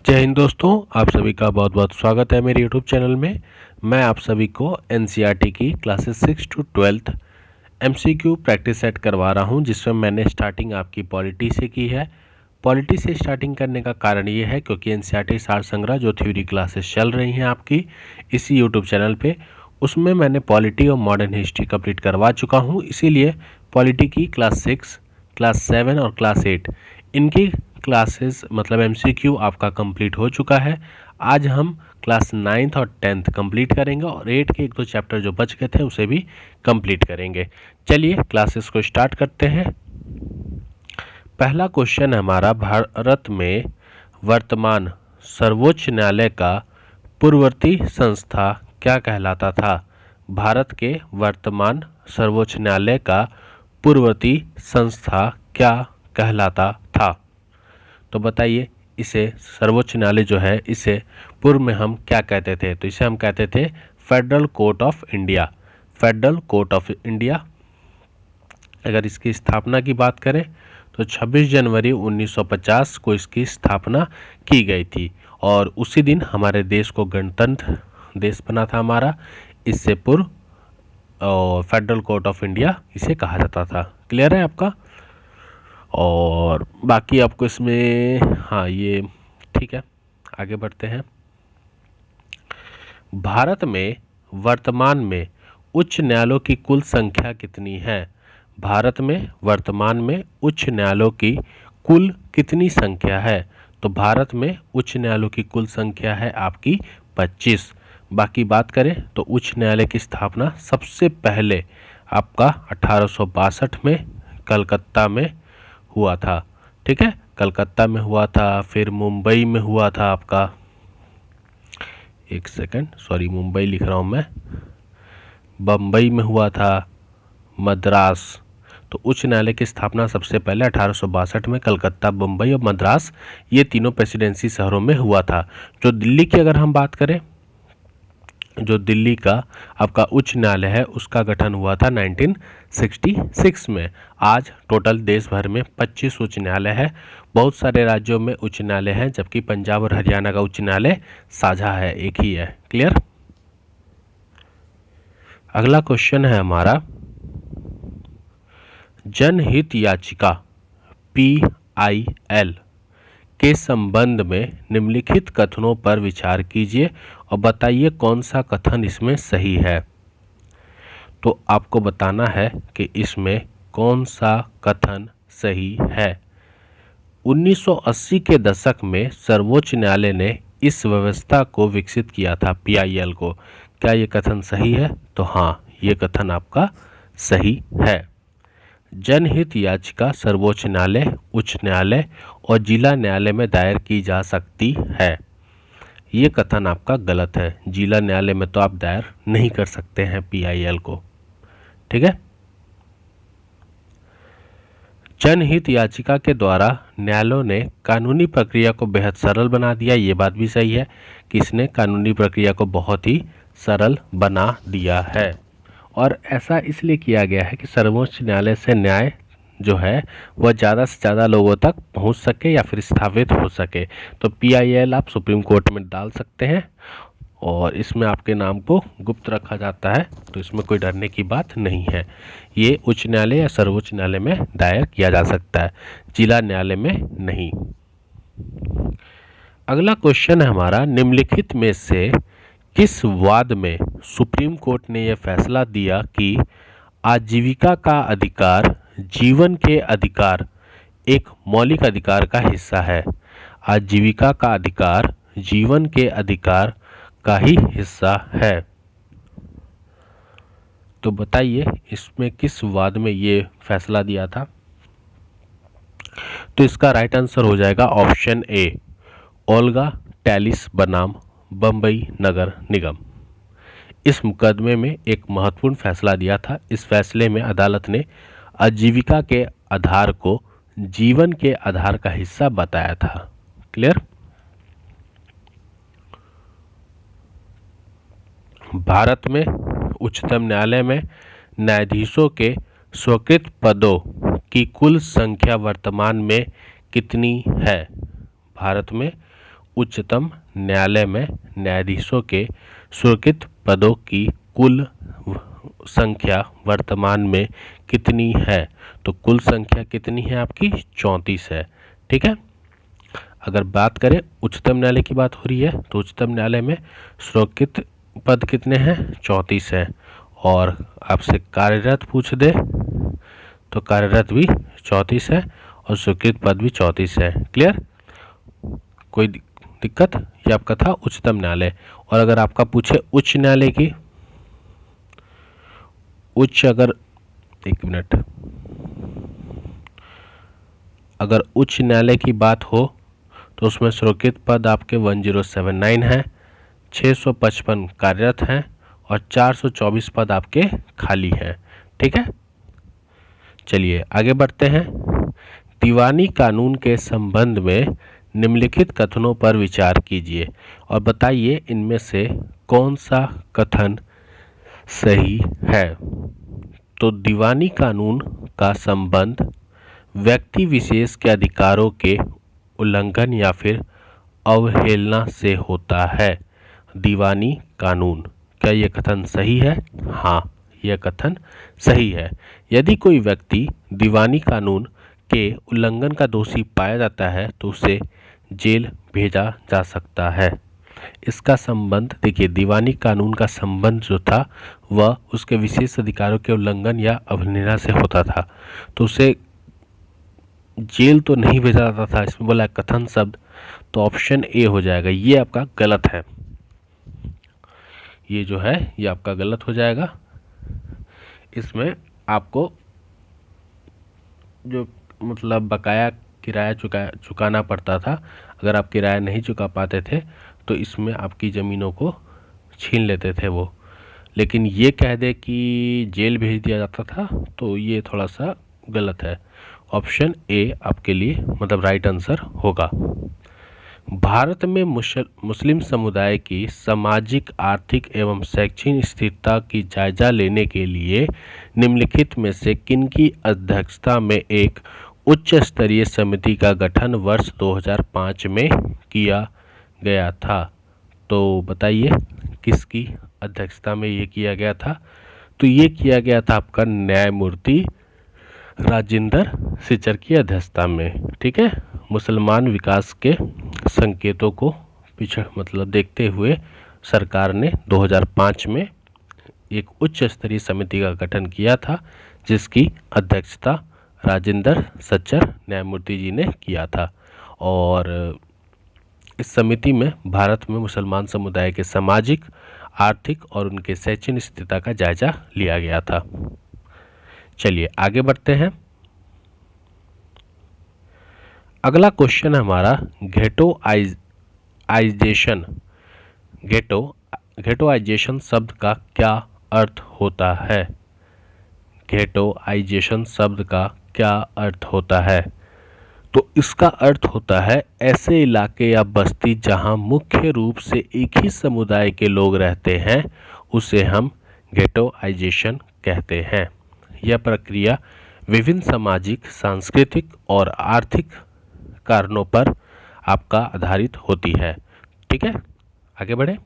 जय हिंद दोस्तों, आप सभी का बहुत बहुत स्वागत है मेरे यूट्यूब चैनल में। मैं आप सभी को एनसीईआरटी की classes 6 to 12 MCQ practice set करवा रहा हूं, जिसमें मैंने स्टार्टिंग आपकी पॉलिटी से की है। पॉलिटी से स्टार्टिंग करने का कारण ये है क्योंकि एनसीईआरटी सार संग्रह जो थ्योरी क्लासेस चल रही हैं आपकी इसी यूट्यूब चैनल पे, उसमें मैंने पॉलिटी और मॉडर्न हिस्ट्री कंप्लीट करवा चुका हूँ। इसीलिए पॉलिटी की क्लास 6, क्लास 7 और क्लास 8 इनकी क्लासेस मतलब एमसीक्यू आपका कंप्लीट हो चुका है। आज हम क्लास 9th और 10th कंप्लीट करेंगे और 8 के एक दो चैप्टर जो बच गए थे उसे भी कंप्लीट करेंगे। चलिए क्लासेस को स्टार्ट करते हैं। पहला क्वेश्चन है हमारा, भारत में वर्तमान सर्वोच्च न्यायालय का पूर्ववर्ती संस्था क्या कहलाता था? भारत के वर्तमान सर्वोच्च न्यायालय का पूर्ववर्ती संस्था क्या कहलाता था? तो बताइए, इसे सर्वोच्च न्यायालय जो है इसे पूर्व में हम क्या कहते थे? तो इसे हम कहते थे federal court of India. Federal court of India. अगर इसकी स्थापना की बात करें तो 26 जनवरी 1950 को इसकी स्थापना की गई थी और उसी दिन हमारे देश को गणतंत्र देश बना था हमारा। इससे पूर्व फेडरल कोर्ट ऑफ इंडिया इसे कहा जाता था। क्लियर है आपका? और बाकी आपको इसमें हाँ ये ठीक है, आगे बढ़ते हैं। भारत में वर्तमान में उच्च न्यायालयों की कुल संख्या कितनी है? भारत में वर्तमान में उच्च न्यायालयों की कुल कितनी संख्या है? तो भारत में उच्च न्यायालयों की कुल संख्या है आपकी 25। बाकी बात करें तो उच्च न्यायालय की स्थापना सबसे पहले आपका 1862 में कलकत्ता में हुआ था। ठीक है, कलकत्ता में हुआ था, फिर मुंबई में हुआ था आपका, एक सेकंड सॉरी मुंबई लिख रहा हूँ मैं, बम्बई में हुआ था, मद्रास। तो उच्च न्यायालय की स्थापना सबसे पहले 1862 में कलकत्ता, बम्बई और मद्रास ये तीनों प्रेसिडेंसी शहरों में हुआ था। जो दिल्ली की अगर हम बात करें, जो दिल्ली का आपका उच्च न्यायालय है उसका गठन हुआ था 1966 में। आज टोटल देश भर में 25 उच्च न्यायालय है। बहुत सारे राज्यों में उच्च न्यायालय हैं, जबकि पंजाब और हरियाणा का उच्च न्यायालय साझा है, एक ही है। क्लियर? अगला क्वेश्चन है हमारा, जनहित याचिका PIL के संबंध में निम्नलिखित कथनों पर विचार कीजिए और बताइए कौन सा कथन इसमें सही है। तो आपको बताना है कि इसमें कौन सा कथन सही है। 1980 के दशक में सर्वोच्च न्यायालय ने इस व्यवस्था को विकसित किया था, PIL को। क्या ये कथन सही है? तो हाँ, ये कथन आपका सही है। जनहित याचिका सर्वोच्च न्यायालय, उच्च न्यायालय और जिला न्यायालय में दायर की जा सकती है। ये कथन आपका गलत है। जिला न्यायालय में तो आप दायर नहीं कर सकते हैं PIL को। ठीक है, जनहित याचिका के द्वारा न्यायालयों ने कानूनी प्रक्रिया को बेहद सरल बना दिया। ये बात भी सही है कि इसने कानूनी प्रक्रिया को बहुत ही सरल बना दिया है और ऐसा इसलिए किया गया है कि सर्वोच्च न्यायालय से न्याय जो है वह ज़्यादा से ज़्यादा लोगों तक पहुंच सके या फिर स्थापित हो सके। तो PIL आप सुप्रीम कोर्ट में डाल सकते हैं और इसमें आपके नाम को गुप्त रखा जाता है, तो इसमें कोई डरने की बात नहीं है। ये उच्च न्यायालय या सर्वोच्च न्यायालय में दायर किया जा सकता है, जिला न्यायालय में नहीं। अगला क्वेश्चन है हमारा, निम्नलिखित में से किस वाद में सुप्रीम कोर्ट ने यह फैसला दिया कि आजीविका का अधिकार जीवन के अधिकार एक मौलिक अधिकार का हिस्सा है? आजीविका का अधिकार जीवन के अधिकार का ही हिस्सा है। तो बताइए इसमें किस वाद में ये फैसला दिया था? तो इसका राइट आंसर हो जाएगा ऑप्शन ए, ओल्गा टेलिस बनाम बम्बई नगर निगम। इस मुकदमे में एक महत्वपूर्ण फैसला दिया था। इस फैसले में अदालत ने आजीविका के आधार को जीवन के आधार का हिस्सा बताया था। क्लियर? भारत में उच्चतम न्यायालय में न्यायाधीशों के स्वीकृत पदों की कुल संख्या वर्तमान में कितनी है? भारत में उच्चतम न्यायालय में न्यायाधीशों के स्वीकृत पदों की कुल संख्या वर्तमान में कितनी है? तो कुल संख्या कितनी है आपकी? 34 है। ठीक है। अगर बात करें उच्चतम न्यायालय की बात हो रही है तो उच्चतम न्यायालय में स्वीकृत पद कितने हैं? 34 हैं। और आपसे कार्यरत पूछ दे तो कार्यरत भी 34 है और स्वीकृत पद भी 34 है। क्लियर? कोई दिक्कत? ये आपका था उच्चतम न्यायालय। और अगर आपका पूछे उच्च न्यायालय की, एक मिनट, अगर उच्च न्यायालय की बात हो तो उसमें स्वीकृत पद आपके 1079 हैं, 655 कार्यरत हैं और 424 पद आपके खाली हैं। ठीक है। चलिए आगे बढ़ते हैं। दीवानी कानून के संबंध में निम्नलिखित कथनों पर विचार कीजिए और बताइए इनमें से कौन सा कथन सही है। तो दीवानी कानून का संबंध व्यक्ति विशेष के अधिकारों के उल्लंघन या फिर अवहेलना से होता है। दीवानी कानून, क्या यह कथन सही है? हाँ, यह कथन सही है। यदि कोई व्यक्ति दीवानी कानून के उल्लंघन का दोषी पाया जाता है तो उसे जेल भेजा जा सकता है। इसका संबंध देखिए, दीवानी कानून का संबंध जो था वह उसके विशेष अधिकारों के उल्लंघन या अवहेलना से होता था, तो उसे जेल तो नहीं भेजा जाता था। इसमें बोला कथन शब्द, तो ऑप्शन ए हो जाएगा। ये आपका गलत है, ये जो है ये आपका गलत हो जाएगा। इसमें आपको जो मतलब बकाया किराया चुकाना पड़ता था। अगर आप किराया नहीं चुका पाते थे तो इसमें आपकी ज़मीनों को छीन लेते थे वो। लेकिन ये कह दे कि जेल भेज दिया जाता था तो ये थोड़ा सा गलत है। ऑप्शन ए आपके लिए मतलब राइट आंसर होगा। भारत में मुस्लिम समुदाय की सामाजिक, आर्थिक एवं शैक्षणिक स्थिरता की जायजा लेने के लिए निम्नलिखित में से किनकी अध्यक्षता में एक उच्च स्तरीय समिति का गठन वर्ष 2005 में किया गया था? तो बताइए किसकी अध्यक्षता में ये किया गया था? तो ये किया गया था आपका न्यायमूर्ति राजेंद्र सिचर की अध्यक्षता में। ठीक है। मुसलमान विकास के संकेतों को देखते हुए सरकार ने 2005 में एक उच्च स्तरीय समिति का गठन किया था जिसकी अध्यक्षता राजेंद्र सच्चर न्यायमूर्ति जी ने किया था। और इस समिति में भारत में मुसलमान समुदाय के सामाजिक, आर्थिक और उनके शैक्षणिक स्थिरता का जायजा लिया गया था। चलिए आगे बढ़ते हैं। अगला क्वेश्चन हमारा घेटोआइजेशन शब्द का क्या अर्थ होता है? घेटोआइजेशन शब्द का क्या अर्थ होता है? तो इसका अर्थ होता है ऐसे इलाके या बस्ती जहां मुख्य रूप से एक ही समुदाय के लोग रहते हैं, उसे हम घेटोआइजेशन कहते हैं। यह प्रक्रिया विभिन्न सामाजिक, सांस्कृतिक और आर्थिक कारणों पर आपका आधारित होती है। ठीक है, आगे बढ़े।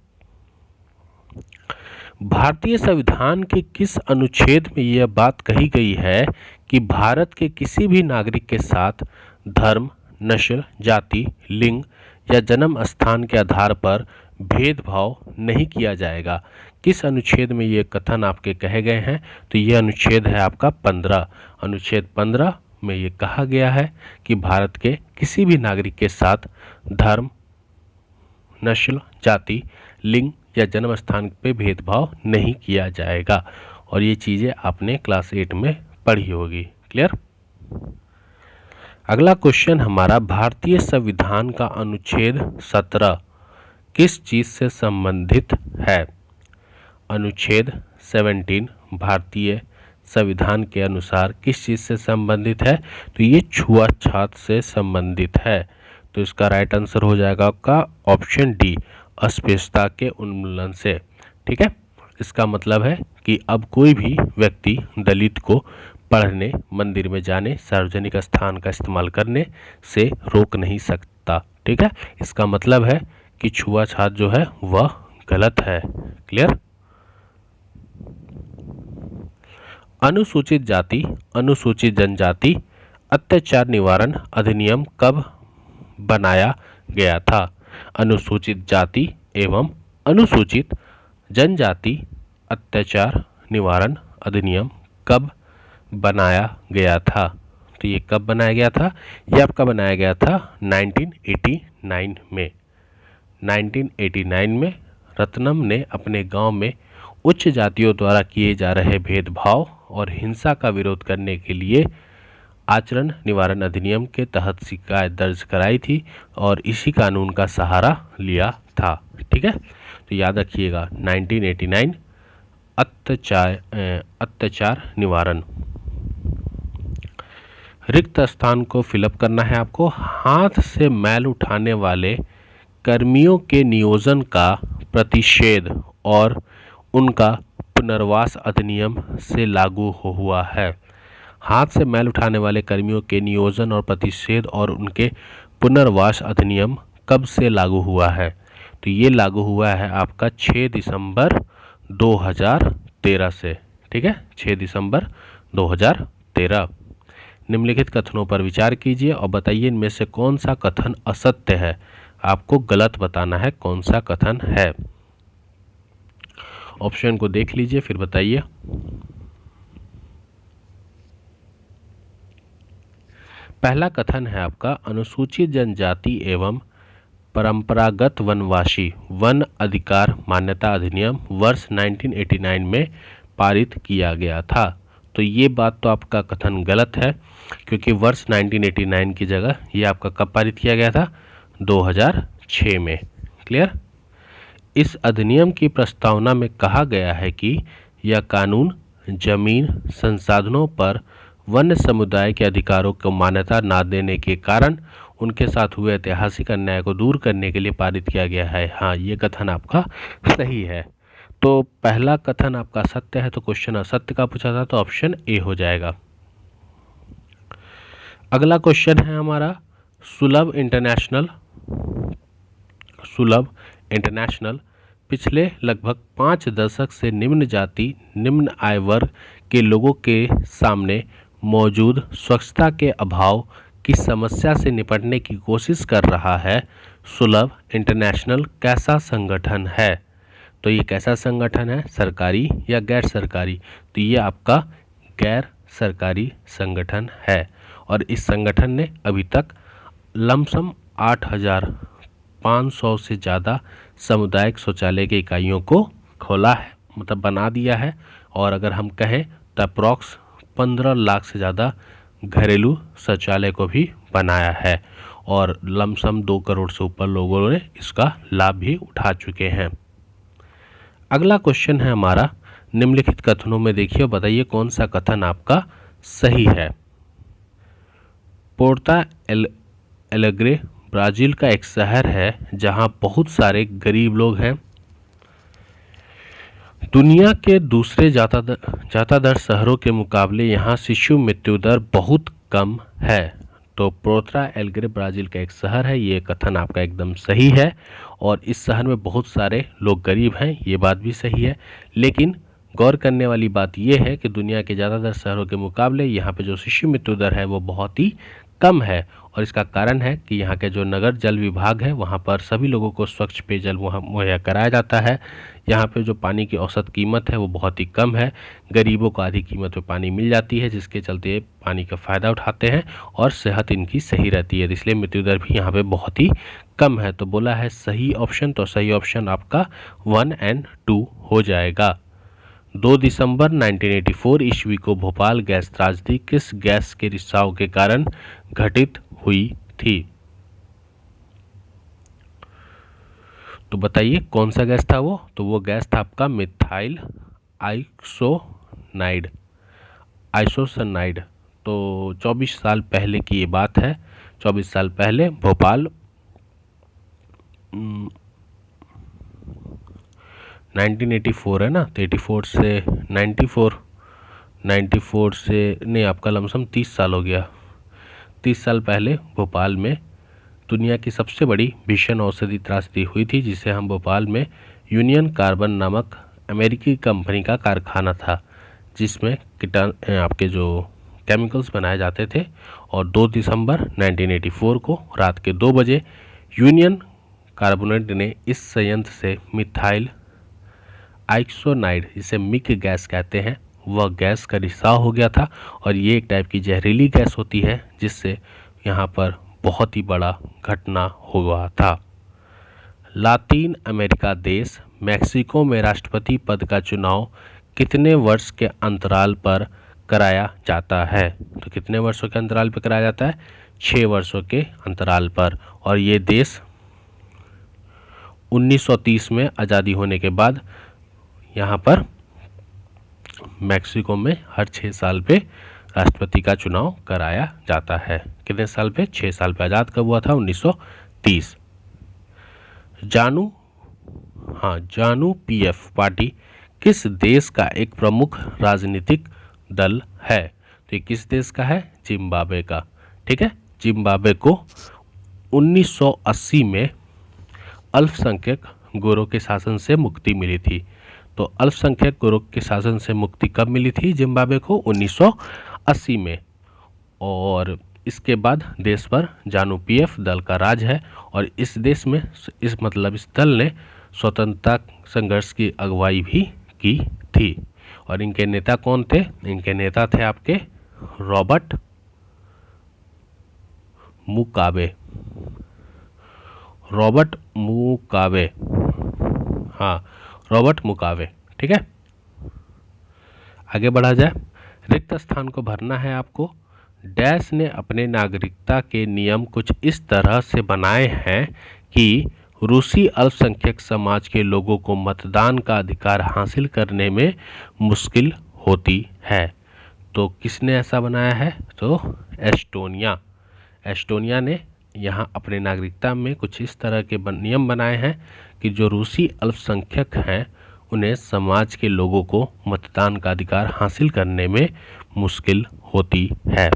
भारतीय संविधान के किस अनुच्छेद में यह बात कही गई है कि भारत के किसी भी नागरिक के साथ धर्म, नस्ल, जाति, लिंग या जन्म स्थान के आधार पर भेदभाव नहीं किया जाएगा? किस अनुच्छेद में ये कथन आपके कहे गए हैं? तो ये अनुच्छेद है आपका 15। अनुच्छेद 15 में ये कहा गया है कि भारत के किसी भी नागरिक के साथ धर्म, नस्ल, जाति, लिंग या जन्म स्थान पे भेदभाव नहीं किया जाएगा। और ये चीज़ें आपने क्लास 8 में पढ़ी होगी। क्लियर? अगला क्वेश्चन हमारा, भारतीय संविधान का अनुच्छेद 17 किस चीज़ से संबंधित है? अनुच्छेद 17 भारतीय संविधान के अनुसार किस चीज़ से संबंधित है? तो ये छुआछूत से संबंधित है। तो इसका राइट आंसर हो जाएगा आपका ऑप्शन डी, अस्पृश्यता के उन्मूलन से। ठीक है, इसका मतलब है कि अब कोई भी व्यक्ति दलित को पढ़ने, मंदिर में जाने, सार्वजनिक स्थान का इस्तेमाल करने से रोक नहीं सकता। ठीक है, इसका मतलब है कि छुआछूत जो है वह गलत है। क्लियर। अनुसूचित जाति अनुसूचित जनजाति अत्याचार निवारण अधिनियम कब बनाया गया था? अनुसूचित जाति एवं अनुसूचित जनजाति अत्याचार निवारण अधिनियम कब बनाया गया था? तो ये कब बनाया गया था? ये आपका बनाया गया था 1989 में। 1989 में रत्नम ने अपने गांव में उच्च जातियों द्वारा किए जा रहे भेदभाव और हिंसा का विरोध करने के लिए आचरण निवारण अधिनियम के तहत शिकायत दर्ज कराई थी और इसी कानून का सहारा लिया था। ठीक है, तो याद रखिएगा 1989 अत्याचार निवारण। रिक्त स्थान को फिलअप करना है आपको। हाथ से मैल उठाने वाले कर्मियों के नियोजन का प्रतिषेध और उनका पुनर्वास अधिनियम से लागू हुआ है। हाथ से मैल उठाने वाले कर्मियों के नियोजन और प्रतिषेध और उनके पुनर्वास अधिनियम कब से लागू हुआ है? तो ये लागू हुआ है आपका 6 दिसंबर 2013 से। ठीक है, 6 दिसंबर 2013। निम्नलिखित कथनों पर विचार कीजिए और बताइए इनमें से कौन सा कथन असत्य है। आपको गलत बताना है कौन सा कथन है। ऑप्शन को देख लीजिए फिर बताइए। पहला कथन है आपका अनुसूचित जनजाति एवं परंपरागत वनवासी वन अधिकार मान्यता अधिनियम वर्ष 1989 में पारित किया गया था। तो ये बात तो आपका कथन गलत है, क्योंकि वर्ष 1989 की जगह ये आपका कब पारित किया गया था? 2006 में। क्लियर। इस अधिनियम की प्रस्तावना में कहा गया है कि यह कानून जमीन संसाधनों पर वन्य समुदाय के अधिकारों को मान्यता न देने के कारण उनके साथ हुए ऐतिहासिक अन्याय को दूर करने के लिए पारित किया गया है। हाँ, ये कथन आपका सही है। तो पहला कथन आपका सत्य है, तो क्वेश्चन असत्य का पूछा था तो ऑप्शन ए हो जाएगा। अगला क्वेश्चन है हमारा सुलभ इंटरनेशनल पिछले लगभग 5 दशक से निम्न जाति निम्न आय वर्ग के लोगों के सामने मौजूद स्वच्छता के अभाव की समस्या से निपटने की कोशिश कर रहा है। सुलभ इंटरनेशनल कैसा संगठन है? तो ये कैसा संगठन है, सरकारी या गैर सरकारी? तो ये आपका गैर सरकारी संगठन है और इस संगठन ने अभी तक लमसम 8,500 से ज़्यादा सामुदायिक शौचालय की इकाइयों को खोला है, मतलब बना दिया है। और अगर हम कहें तो अप्रॉक्स 15 लाख से ज़्यादा घरेलू शौचालय को भी बनाया है और लमसम 2 करोड़ से ऊपर लोगों ने इसका लाभ भी उठा चुके हैं। अगला क्वेश्चन है हमारा निम्नलिखित कथनों में देखिए, बताइए कौन सा कथन आपका सही है। पोर्ता एलेग्रे ब्राज़ील का एक शहर है जहां बहुत सारे गरीब लोग हैं। दुनिया के दूसरे ज़्यादातर शहरों के मुकाबले यहाँ शिशु मृत्यु दर बहुत कम है। तो पोर्ता एलेग्रे ब्राज़ील का एक शहर है, ये कथन आपका एकदम सही है। और इस शहर में बहुत सारे लोग गरीब हैं, ये बात भी सही है। लेकिन गौर करने वाली बात यह है कि दुनिया के ज़्यादातर शहरों के मुकाबले यहाँ पे जो शिशु मृत्यु दर है वो बहुत ही कम है। और इसका कारण है कि यहाँ के जो नगर जल विभाग है वहाँ पर सभी लोगों को स्वच्छ पेयजल मुहैया कराया जाता है। यहाँ पे जो पानी की औसत कीमत है वो बहुत ही कम है। गरीबों को आधी कीमत में पानी मिल जाती है, जिसके चलते पानी का फ़ायदा उठाते हैं और सेहत इनकी सही रहती है, इसलिए मृत्यु दर भी यहाँ पे बहुत ही कम है। तो बोला है सही ऑप्शन, तो सही ऑप्शन आपका 1 और 2 हो जाएगा। 2 दिसंबर 1984 ईस्वी को भोपाल गैस त्रासदी किस गैस के रिसाव के कारण घटित हुई थी? तो बताइए कौन सा गैस था वो? तो वो गैस था आपका मिथाइल आइसोसाइनाइड। तो 24 साल पहले की ये बात है। 24 साल पहले भोपाल 1984 है ना, तो 84 से 94 से नहीं, आपका लमसम 30 साल हो गया। 30 साल पहले भोपाल में दुनिया की सबसे बड़ी भीषण औषधि त्रासदी हुई थी, जिसे हम भोपाल में यूनियन कार्बन नामक अमेरिकी कंपनी का कारखाना था, जिसमें आपके जो केमिकल्स बनाए जाते थे। और 2 दिसंबर 1984 को रात के 2 बजे यूनियन कार्बोनेट ने इस संयंत्र से मिथाइल आइसोनाइड, जिसे मिक गैस कहते हैं, वह गैस का रिसाव हो गया था। और ये एक टाइप की जहरीली गैस होती है, जिससे यहाँ पर बहुत ही बड़ा घटना हुआ था। लातीन अमेरिका देश मैक्सिको में राष्ट्रपति पद का चुनाव कितने वर्ष के अंतराल पर कराया जाता है? तो कितने वर्षों के अंतराल पर कराया जाता है? 6 वर्षों के अंतराल पर। और ये देश 1930 में आज़ादी होने के बाद यहाँ पर मैक्सिको में हर 6 साल पे राष्ट्रपति का चुनाव कराया जाता है। कितने साल पे? 6 साल पे। आज़ाद कब हुआ था? 1930। जानू पीएफ पार्टी किस देश का एक प्रमुख राजनीतिक दल है? तो ये किस देश का है? जिम्बाब्वे का। ठीक है, जिम्बाब्वे को 1980 में अल्पसंख्यक गोरों के शासन से मुक्ति मिली थी। तो अल्पसंख्यक गोरों के शासन से मुक्ति कब मिली थी जिम्बाब्वे को? 1980 में। और इसके बाद देश पर जानू पीएफ दल का राज है। और इस देश में इस दल ने स्वतंत्रता संघर्ष की अगुवाई भी की थी। और इनके नेता कौन थे? इनके नेता थे आपके रॉबर्ट मुगाबे। Robert Mugabe. ठीक है, आगे बढ़ा जाए। रिक्त स्थान को भरना है आपको। डैश ने अपने नागरिकता के नियम कुछ इस तरह से बनाए हैं कि रूसी अल्पसंख्यक समाज के लोगों को मतदान का अधिकार हासिल करने में मुश्किल होती है। तो किसने ऐसा बनाया है? तो एस्टोनिया ने यहाँ अपने नागरिकता में कुछ इस तरह के नियम बनाए हैं कि जो रूसी अल्पसंख्यक हैं उन्हें समाज के लोगों को मतदान का अधिकार हासिल करने में मुश्किल होती है।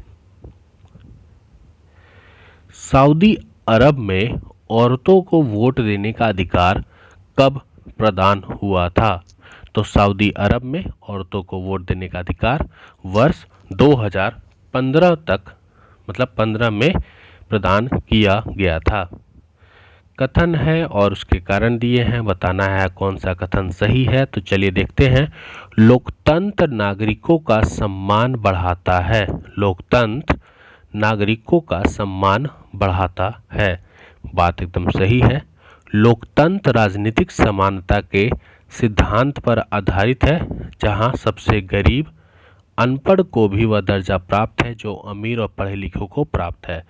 सऊदी अरब में औरतों को वोट देने का अधिकार कब प्रदान हुआ था? तो सऊदी अरब में औरतों को वोट देने का अधिकार वर्ष 2015 तक 15 में प्रदान किया गया था। कथन है और उसके कारण दिए हैं, बताना है कौन सा कथन सही है। तो चलिए देखते हैं। लोकतंत्र नागरिकों का सम्मान बढ़ाता है। लोकतंत्र नागरिकों का सम्मान बढ़ाता है। बात एकदम सही है। लोकतंत्र राजनीतिक समानता के सिद्धांत पर आधारित है, जहां सबसे गरीब अनपढ़ को भी वह दर्जा प्राप्त है जो अमीर और पढ़े लिखों को प्राप्त है।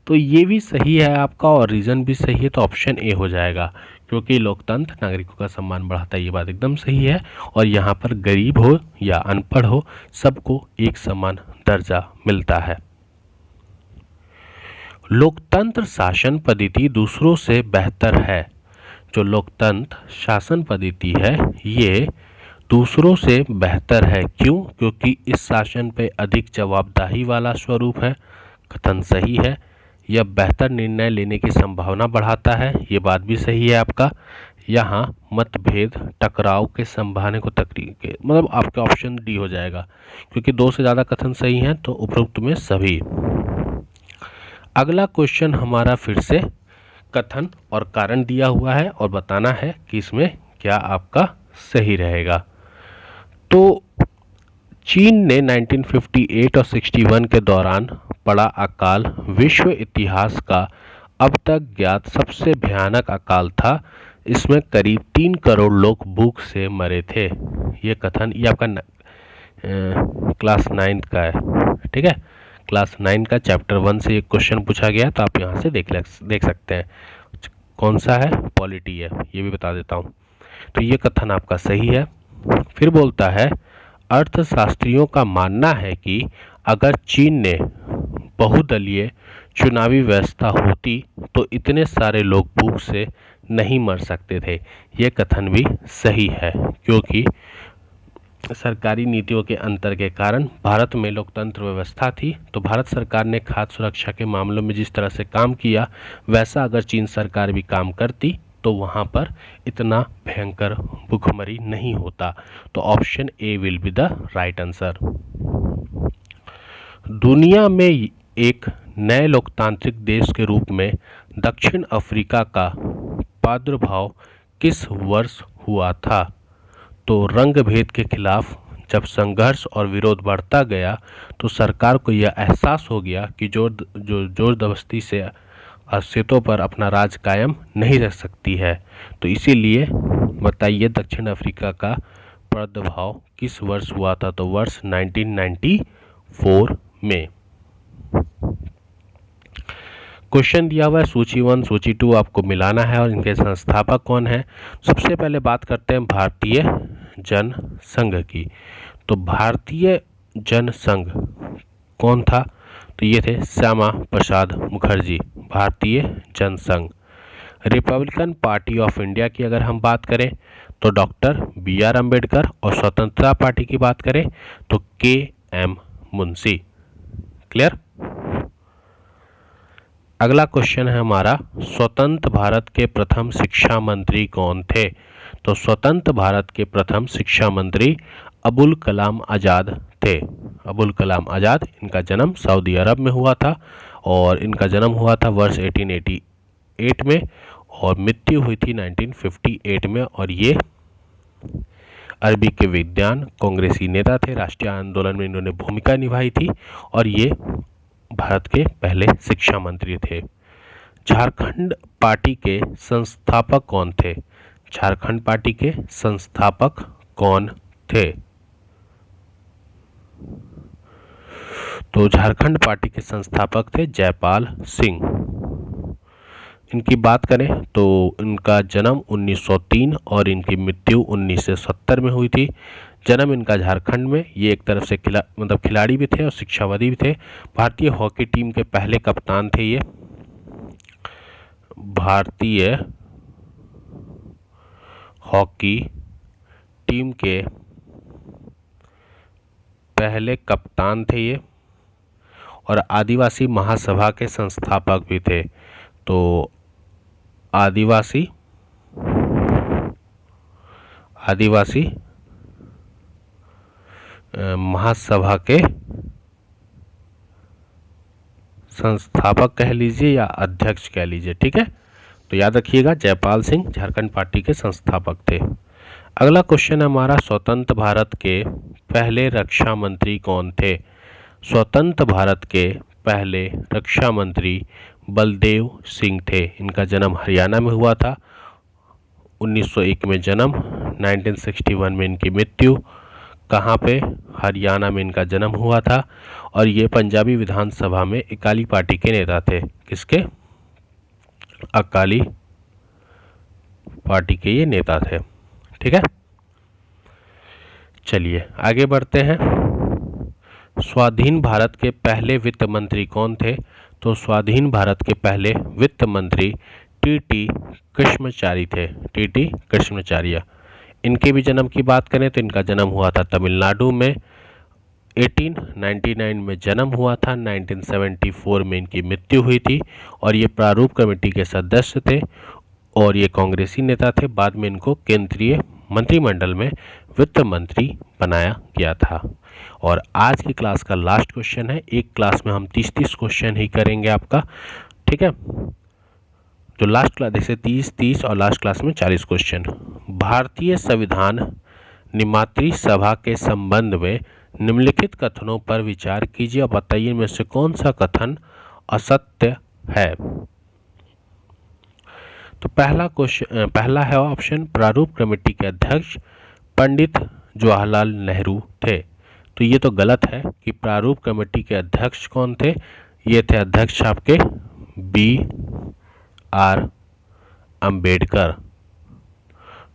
तो ये भी सही है आपका और रीज़न भी सही है, तो ऑप्शन ए हो जाएगा, क्योंकि लोकतंत्र नागरिकों का सम्मान बढ़ाता है। ये बात एकदम सही है। और यहाँ पर गरीब हो या अनपढ़ हो, सबको एक समान दर्जा मिलता है। लोकतंत्र शासन पद्धति दूसरों से बेहतर है। जो लोकतंत्र शासन पद्धति है ये दूसरों से बेहतर है। क्यों? क्योंकि इस शासन पे अधिक जवाबदेही वाला स्वरूप है। कथन सही है। यह बेहतर निर्णय लेने की संभावना बढ़ाता है। ये बात भी सही है आपका। यहाँ मतभेद टकराव के संभावना को तकरीके आपका ऑप्शन डी हो जाएगा, क्योंकि 2 से ज़्यादा कथन सही हैं तो उपरोक्त में सभी। अगला क्वेश्चन हमारा फिर से कथन और कारण दिया हुआ है और बताना है कि इसमें क्या आपका सही रहेगा। तो चीन ने 1958 और 61 के दौरान पड़ा अकाल विश्व इतिहास का अब तक ज्ञात सबसे भयानक अकाल था। इसमें करीब 3 करोड़ लोग भूख से मरे थे। ये कथन ये आपका क्लास 9 का है। ठीक है, क्लास 9 का चैप्टर 1 से एक क्वेश्चन पूछा गया, तो आप यहाँ से देख सकते हैं। कौन सा है? पॉलिटी है, ये भी बता देता हूँ। तो ये कथन आपका सही है। फिर बोलता है, अर्थशास्त्रियों का मानना है कि अगर चीन ने बहुदलीय चुनावी व्यवस्था होती तो इतने सारे लोग भूख से नहीं मर सकते थे। ये कथन भी सही है, क्योंकि सरकारी नीतियों के अंतर के कारण भारत में लोकतंत्र व्यवस्था थी, तो भारत सरकार ने खाद्य सुरक्षा के मामलों में जिस तरह से काम किया वैसा अगर चीन सरकार भी काम करती तो वहाँ पर इतना भयंकर भूखमरी नहीं होता। तो option A will be the right answer. दुनिया में एक नए लोकतांत्रिक देश के रूप में दक्षिण अफ्रीका का प्रादुर्भाव किस वर्ष हुआ था? तो रंग भेद के खिलाफ जब संघर्ष और विरोध बढ़ता गया तो सरकार को यह एहसास हो गया कि जो जोर जबरदस्ती से अस्तित्व पर अपना राज कायम नहीं रख सकती है। तो इसीलिए बताइए दक्षिण अफ्रीका का प्रादुर्भाव किस वर्ष हुआ था? तो वर्ष 1994 में। क्वेश्चन दिया हुआ है सूची 1 सूची 2 आपको मिलाना है और इनके संस्थापक कौन है। सबसे पहले बात करते हैं भारतीय जन संघ की। तो भारतीय जन संघ कौन था? तो ये थे श्यामा प्रसाद मुखर्जी, भारतीय जन संघ। रिपब्लिकन पार्टी ऑफ इंडिया की अगर हम बात करें तो डॉक्टर बी.आर. अम्बेडकर, और स्वतंत्रता पार्टी की बात करें तो के.एम. मुंशी। क्लियर? अगला क्वेश्चन है हमारा, स्वतंत्र भारत के प्रथम शिक्षा मंत्री कौन थे? तो स्वतंत्र भारत के प्रथम शिक्षा मंत्री अबुल कलाम आज़ाद थे। अबुल कलाम आज़ाद, इनका जन्म सऊदी अरब में हुआ था और इनका जन्म हुआ था वर्ष 1888 में और मृत्यु हुई थी 1958 में। और ये अरबी के विद्वान कांग्रेसी नेता थे, राष्ट्रीय आंदोलन में इन्होंने भूमिका निभाई थी और ये भारत के पहले शिक्षा मंत्री थे। झारखंड पार्टी के संस्थापक कौन थे? झारखंड पार्टी के संस्थापक कौन थे? तो झारखंड पार्टी के संस्थापक थे जयपाल सिंह। इनकी बात करें तो इनका जन्म 1903 और इनकी मृत्यु 1970 में हुई थी। जन्म इनका झारखंड में, ये एक तरफ से खिलाड़ी भी थे और शिक्षाविद भी थे। भारतीय हॉकी टीम के पहले कप्तान थे ये। भारतीय हॉकी टीम के पहले कप्तान थे ये और आदिवासी महासभा के संस्थापक भी थे। तो आदिवासी महासभा के संस्थापक कह लीजिए या अध्यक्ष कह लीजिए, ठीक है। तो याद रखिएगा जयपाल सिंह झारखंड पार्टी के संस्थापक थे। अगला क्वेश्चन हमारा, स्वतंत्र भारत के पहले रक्षा मंत्री कौन थे? स्वतंत्र भारत के पहले रक्षा मंत्री बलदेव सिंह थे। इनका जन्म हरियाणा में हुआ था, 1901 में जन्म, 1961 में इनकी मृत्यु। कहाँ पे? हरियाणा में इनका जन्म हुआ था और ये पंजाबी विधानसभा में अकाली पार्टी के नेता थे। किसके? अकाली पार्टी के ये नेता थे, ठीक है। चलिए आगे बढ़ते हैं। स्वाधीन भारत के पहले वित्त मंत्री कौन थे? तो स्वाधीन भारत के पहले वित्त मंत्री टी.टी. कृष्णमाचारी थे। टी.टी. कृष्णमाचार्य। इनके भी जन्म की बात करें तो इनका जन्म हुआ था तमिलनाडु में, 1899 में जन्म हुआ था, 1974 में इनकी मृत्यु हुई थी और ये प्रारूप कमेटी के सदस्य थे और ये कांग्रेसी नेता थे। बाद में इनको केंद्रीय मंत्रिमंडल में वित्त मंत्री बनाया गया था। और आज की क्लास का लास्ट क्वेश्चन है, एक क्लास में हम 30 क्वेश्चन ही करेंगे आपका, ठीक है। जो लास्ट क्लास जैसे 30 और लास्ट क्लास में 40 क्वेश्चन। भारतीय संविधान निर्मात्री सभा के संबंध में निम्नलिखित कथनों पर विचार कीजिए और बताइए इनमें से कौन सा कथन असत्य है। तो पहला है ऑप्शन, प्रारूप कमेटी के अध्यक्ष पंडित जवाहरलाल नेहरू थे। तो ये तो गलत है कि प्रारूप कमेटी के अध्यक्ष कौन थे? ये थे अध्यक्ष आपके B R. Ambedkar.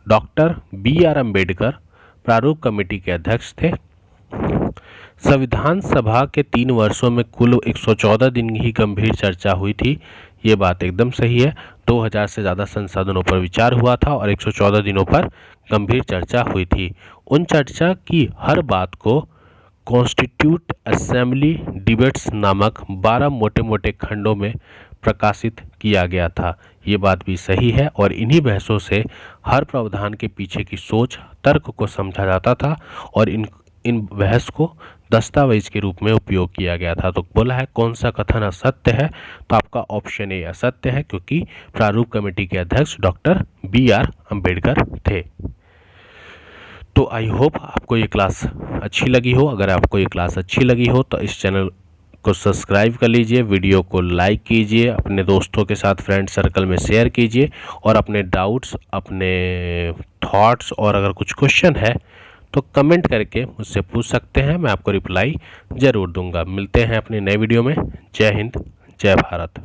Doctor B R. Ambedkar प्रारूप कमेटी के अध्यक्ष थे। संविधान सभा के 3 वर्षों में कुल 114 दिन ही गंभीर चर्चा हुई थी। ये बात एकदम सही है। 2000 से ज़्यादा संसाधनों पर विचार हुआ था और 114 दिनों पर गंभीर चर्चा हुई थी। उन चर्चा की हर बात को कॉन्स्टिट्यूट असेंबली डिबेट्स नामक 12 मोटे मोटे खंडों में प्रकाशित किया गया था। ये बात भी सही है और इन्हीं बहसों से हर प्रावधान के पीछे की सोच तर्क को समझा जाता था और इन बहस को दस्तावेज के रूप में उपयोग किया गया था। तो बोला है कौन सा कथन असत्य है, तो आपका ऑप्शन ए असत्य है, क्योंकि प्रारूप कमेटी के अध्यक्ष डॉक्टर BR अम्बेडकर थे। तो आई होप आपको ये क्लास अच्छी लगी हो। अगर आपको ये क्लास अच्छी लगी हो तो इस चैनल को सब्सक्राइब कर लीजिए, वीडियो को लाइक कीजिए, अपने दोस्तों के साथ फ्रेंड सर्कल में शेयर कीजिए और अपने डाउट्स, अपने थॉट्स और अगर कुछ क्वेश्चन है तो कमेंट करके मुझसे पूछ सकते हैं, मैं आपको रिप्लाई ज़रूर दूंगा। मिलते हैं अपने नए वीडियो में। जय हिंद, जय भारत।